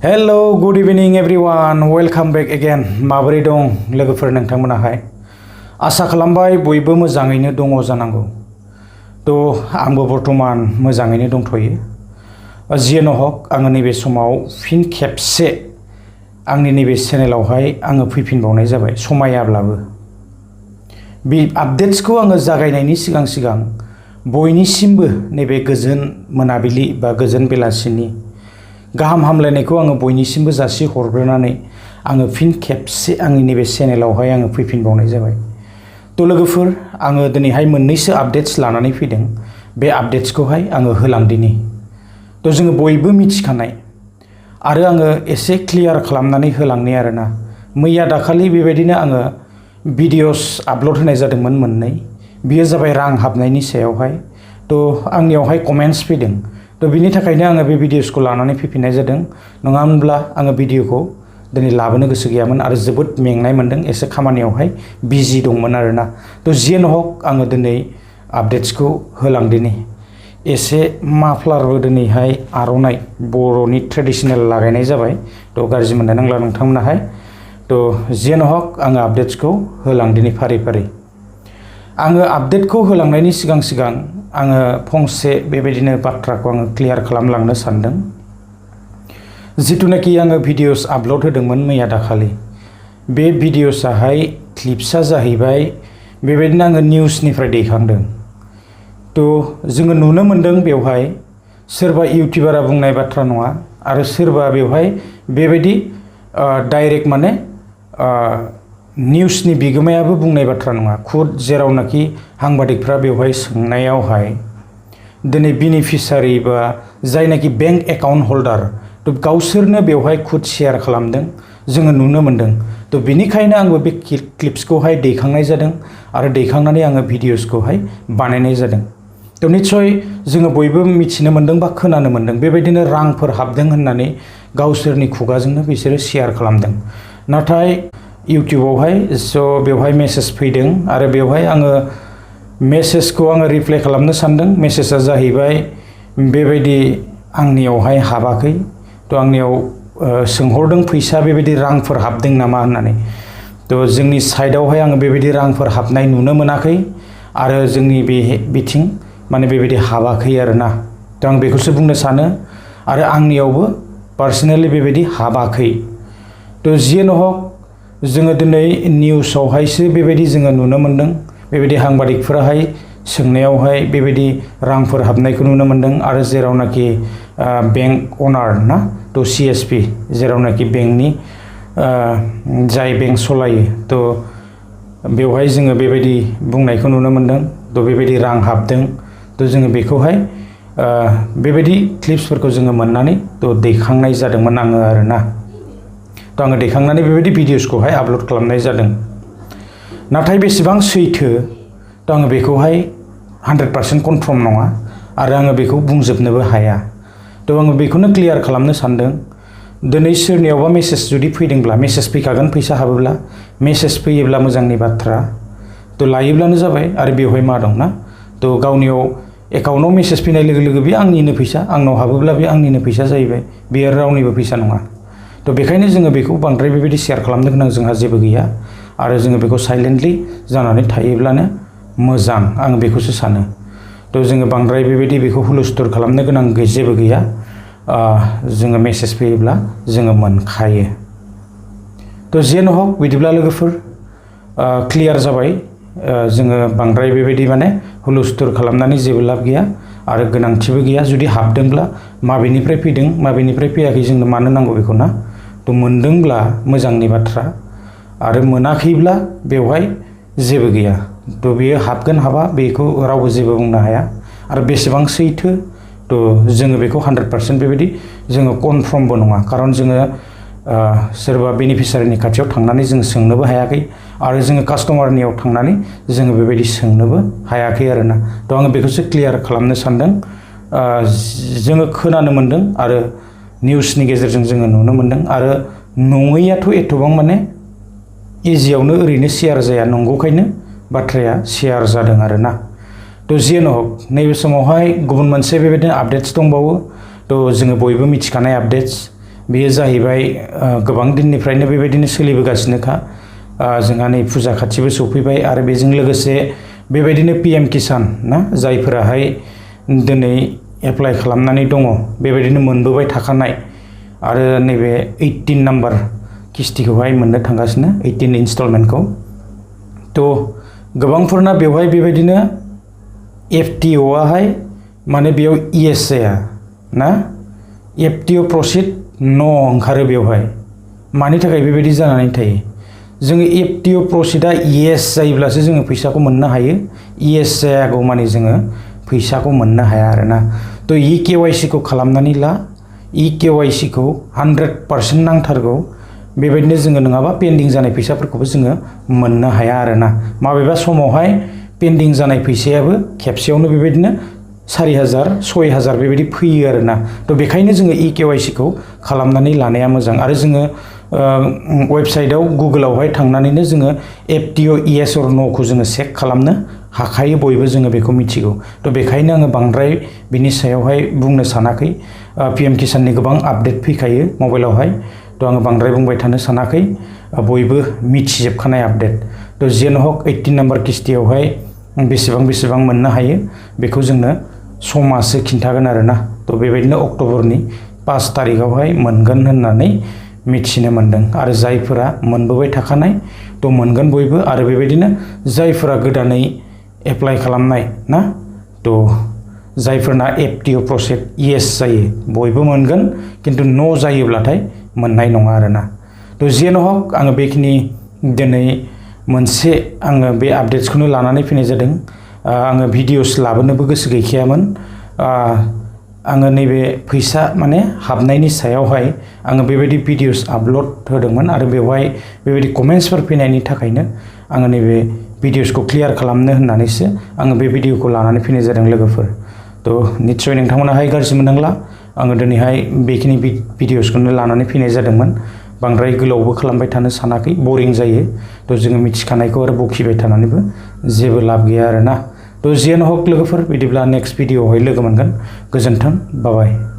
Hello, good evening everyone. Welcome back again. माबोरै दं लोगोफोर नोंथांमोनाहाय? आसा खालामबाय बयबो मोजाङैनो दङ जानांगौ। आंबो बर्तमान मोजाङैनो दंथ'यो। जियानो हक आङो नैबे समाव फिन खेबसे आंनि नैबे चेनेलावहाय आङो फैफिनबावनाय जाबाय समायाब्लाबो। बे आपडेट्सखौ आङो जागायनायनि सिगां बयनिसिमबो नैबे गोजोन मोनाबिलि बा गोजोन बेलासिनि गाहाम हामलायनायखौ आङो बयनिसिमबो जासि हरग्रोनानै आङो फिन खेबसे आंनि नैबे चेनेलावहाय आङो फैफिनबावनाय जाबाय। लोगोफोर आङो दिनैहाय मोननैसो आपडेट्स लानानै फैदों। बे आपडेट्सखौहाय आङो होलांदिनि। जोङो बयबो मिथिखानाय आरो आङो एसे क्लियार खालामनानै होलांनाय आरोना। मैया दाखालि बेबायदिनो आङो भिडिअस आपल'ड होनाय जादोंमोन मोननै। बियो जाबाय रां हाबनायनि सायावहाय। आंनियावहाय कमेन्ट्स फैदों। बिनि थाखायनो आङो बे भिडिअसखौ लानानै फैफिननाय जादों। नङा होनब्ला आङो भिडिअखौ दिनै लाबोनो गोसो गैयामोन आरो जोबोद मेंनाय मोन्दों। एसे खामानियावहाय बिजि दंमोन आरोना। जियानो हक आङो दिनै आपडेट्सखौ होलांदिनि। एसे माफ्लारबो दिनैहाय आर'नाइ बर'नि ट्रेडिशनेल लागायनाय जाबाय। गाज्रि मोननो नांला नोंथांमोनाहाय। जियानो हक आङो आपडेट्सखौ होलांदिनि फारि फारि। आङो आपडेटखौ होलांनायनि सिगां आङो फंसे बेबायदिनो बाथ्राखौ आङो क्लियार खालामलांनो सानदों। जिथुनाखि आङो भिडिअस आपल'ड होदोंमोन मैया दाखालि, बे भिडिअसआहाय क्लिप्सआ जाहैबाय बेबायदिनो आङो निउसनिफ्राय दैखांदों। जोङो नुनो मोन्दों बेवहाय सोरबा इउटिउबारा बुंनाय बाथ्रा नङा आरो सोरबा बेवहाय बेबायदि डाइरेक्ट माने निउसनि बिगोमायाबो बुंनाय बाथ्रा नङा। खुद जेरावनाखि साংबादिकफ्रा बेवहाय सोंनायावहाय दिनै बेनिफिसारि बा जायनाखि बेंक एकाउन्ट हल्डार गावसोरनो बेवहाय खुद शेयार खालामदों, जोङो नुनो मोन्दों। बेनिखायनो आंबो बे क्लिप्सखौहाय दैखांनाय जादों आरो दैखांनानै आङो भिडिअसखौहाय बानायनाय जादों। निस्सय जोङो बयबो मिथिनो मोन्दों बा खोनानो मोन्दों बेबायदिनो रांफोर हाबदों होननानै गावसोरनि खुगाजोंनो बिसोरो शेयार खालामदों। नाथाय इउटिउबावहाय बेवहाय मेसेज फैदों आरो बेवहाय आङो मेसेजखौ आङो रिप्लाइ खालामनो सानदों। मेसेजआ जाहैबाय बेबायदि आंनियावहाय हाबाखै। आंनियाव सोंहरदों फैसा बेबायदि रांफोर हाबदों नामा होननानै। जोंनि साइडआवहाय आङो बेबायदि रांफोर हाबनाय नुनो मोनाखै आरो जोंनि बिथिं माने बेबायदि हाबाखै आरोना। आं बेखौसो बुंनो सानो आरो आंनियावबो पार्सनेलि बेबायदि हाबाखै। जियानो हक जोङो दिनै निउसावहायसो बेबायदि जोङो नुनो मोन्दों। बेबायदि साংबादिकफोराहाय सोंनायावहाय बेबायदि रांफोर हाबनायखौ नुनो मोन्दों आरो जेरावनाखि बेंक अनार ना CSP जेरावनाखि बेंकनि जाय बेंक सलायो बेवहाय जोङो बेबायदि बुंनायखौ नुनो मोन्दों। बेबायदि रां हाबदों। जोङो बेखौहाय बेबायदि क्लिप्सफोरखौ जोङो मोननानै दैखांनाय जादोंमोन आङो आरोना। आङो दैखांनानै बेबायदि भिडिअसखौहाय आपल'ड खालामनाय जादों। नाथाय बेसेबां सैथो आङो बेखौहाय 100% कनफार्म नङा आरो आङो बेखौ बुंजोबनोबो हाया। आङो बेखौनो क्लियार खालामनो सानदों। दिनै सोरनियावबा मेसेज जुदि फैदोंब्ला, मेसेज फैखागोन फैसा हाबोब्ला, मेसेज फैयोब्ला मोजांनि बाथ्रा। लायोब्लानो जाबाय आरो बेवहाय मा दं ना। गावनियाव एकाउन्टआव मेसेज फैनाय लोगो लोगो बे आंनिनो फैसा, आंनाव हाबोब्ला बे आंनिनो फैसा जाहैबाय। बेयो रावनिबो फैसा नङा। बेखायनो जोङो बेखौ बांद्राय बेबायदि शेयार खालामनो गोनां जोंहा जेबो गैया आरो जोङो बेखौ साइलेन्टलि जानानै थायोब्लानो मोजां, आं बेखौसो सानो। जोङो बांद्राय बेबायदि बेखौ हुलुस्थुर खालामनो गोनां जेबो गैया। जोङो मेसेज फैयोब्ला जोङो मोनखायो। जियानो हक बिदिब्ला लोगोफोर क्लियार जाबाय। जोङो बांद्राय बेबायदि माने हुलुस्थुर खालामनानै जेबो लाब गैया आरो गोनांथिबो गैया। जुदि हाबदोंब्ला माबेनिफ्राय फैदों माबेनिफ्राय फैयाखै जोंनो मानो नांगौ बेखौ ना। मोनदोंब्ला मोजांनि बाथ्रा आरो मोनाखैब्ला बेवहाय जेबो गैया। बेयो हाबगोन हाबा बेखौ रावबो जेबो बुंनो हाया आरो बेसेबां सैथो जोङो बेखौ 100% बेबायदि जोङो कनफार्मबो नङा। खारन जोङो सोरबा बेनिफिसारिनि खाथियाव थांनानै जों सोंनोबो हायाखै आरो जोङो कास्टमारनियाव थांनानै जोङो बेबायदि सोंनोबो हायाखै आरोना। आङो बेखौसो क्लियार खालामनो सानदों। जोङो खोनानो मोन्दों आरो निउसनि गेजेरजों जोङो नुनो मोन्दों आरो नङैयाथ' एथबां माने इजियावनो ओरैनो शेयार जाया। नंगौखायनो बाथ्राया शेयार जादों आरोना। जियानो हक नैबे समावहाय गुबुन मोनसे बेबायदिनो आपडेट्स दंबावो। जोङो बयबो मिथिखानाय आपडेट्स बेयो जाहैबाय गोबां दिननिफ्रायनो बेबायदिनो सोलिबोगासिनोखा। जोंहा नै फुजा खाथिबो सफैबाय आरो बेजों लोगोसे बेबायदिनो PM किसान ना जायफोराहाय दिनै एप्लाइ खालामनानै दङ बेबायदिनो मोनबोबाय थाखानाय आरो नैबे 18 नाम्बार किस्तिखौहाय मोननो थांगासिनो 18 इनस्टलमेन्टखौ। थ' गोबांफोरना बेवहाय बेबायदिनो FTOआहाय माने बेयाव येस जाया ना FTO प्रसिड न' ओंखारो बेवहाय। मानि थाखाय बेबायदि जानानै थायो? जोङो FTO प्रसिडआ येस जायोब्लासो जोङो फैसाखौ मोननो हायो। येस जायागौ मानि जोङो फैसाखौ मोननो हाया आरोना। थ' EKYC खौ खालामनानै ला। EKYC खौ 100% नांथारगौ। बेबायदिनो जोङो नङाबा पेन्डिं जानाय फैसाफोरखौबो जोङो मोननो हाया आरोना। माबेबा समावहाय पेन्डिं जानाय फैसायाबो खेबसेयावनो बेबायदिनो 4,000 6,000 बेबायदि फैयो आरोना। थ' बेखायनो जोङो EKYC खौ खालामनानै लानाया मोजां आरो जोङो वेबसाइटआव गुगोलावहाय थांनानैनो जोङो FTO येस अर न'खौ जोङो चेक खालामनो हाखायो, बयबो जोङो बेखौ मिथिगौ। थ' बेखायनो आङो बांद्राय बिनि सायावहाय बुंनो सानाखै। PM किसाननि गोबां आपडेट फैखायो मबाइलावहाय। थ' आङो बांद्राय बुंबाय थानो सानाखै, बयबो मिथिजोबखानाय आपडेट। थ' जियानो हक 18 नाम्बार किस्तियावहाय बेसेबां मोननो हायो बेखौ जोंनो समासो खिन्थागोन आरोना। थ' बेबायदिनो अक्ट'बरनि 5 तारिखआवहाय मोनगोन होननानै मिथिनो मोन्दों आरो जायफोरा मोनबोबाय थाखानाय थ' मोनगोन बयबो आरो बेबायदिनो जायफोरा गोदानै एप्लाइ खालामनाय ना थ' जायफोरना FTO प्रसिड येस जायो बयबो मोनगोन, खिन्थु न' जायोब्लाथाय मोननाय नङा आरोना। थ' जियानो हक आङो बेखिनि दिनै मोनसे आङो बे आपडेट्सखौनो लानानै फैनाय जादों। आङो भिडिअस लाबोनोबो गोसो गैखायामोन। आङो नैबे फैसा माने हाबनायनि सायावहाय आङो बेबायदि भिडिअस आपल'ड होदोंमोन आरो बेवहाय बेबायदि कमेन्ट्सफोर फैनायनि थाखायनो आङो नैबे भिडिअसखौ क्लियार खालामनो होननानैसो आङो बे भिडिअखौ लानानै फैनाय जादों लोगोफोर। थ' निस्सय नोंथांमोनाहाय गाज्रि मोननांला। आङो दिनैहाय बेखिनि भिडिअसखौनो लानानै फैनाय जादोंमोन। बांद्राय गोलावबो खालामबाय थानो सानाखै, बरिं जायो। थ' जोङो मिथिखानायखौ आरो बखिबाय थानानैबो जेबो लाब गैया आरोना। थ' जियानो हक लोगोफोर, बिदिब्ला नेक्स्ट भिडिअआवहाय लोगो मोनगोन। गोजोन्थों, बाय बाय।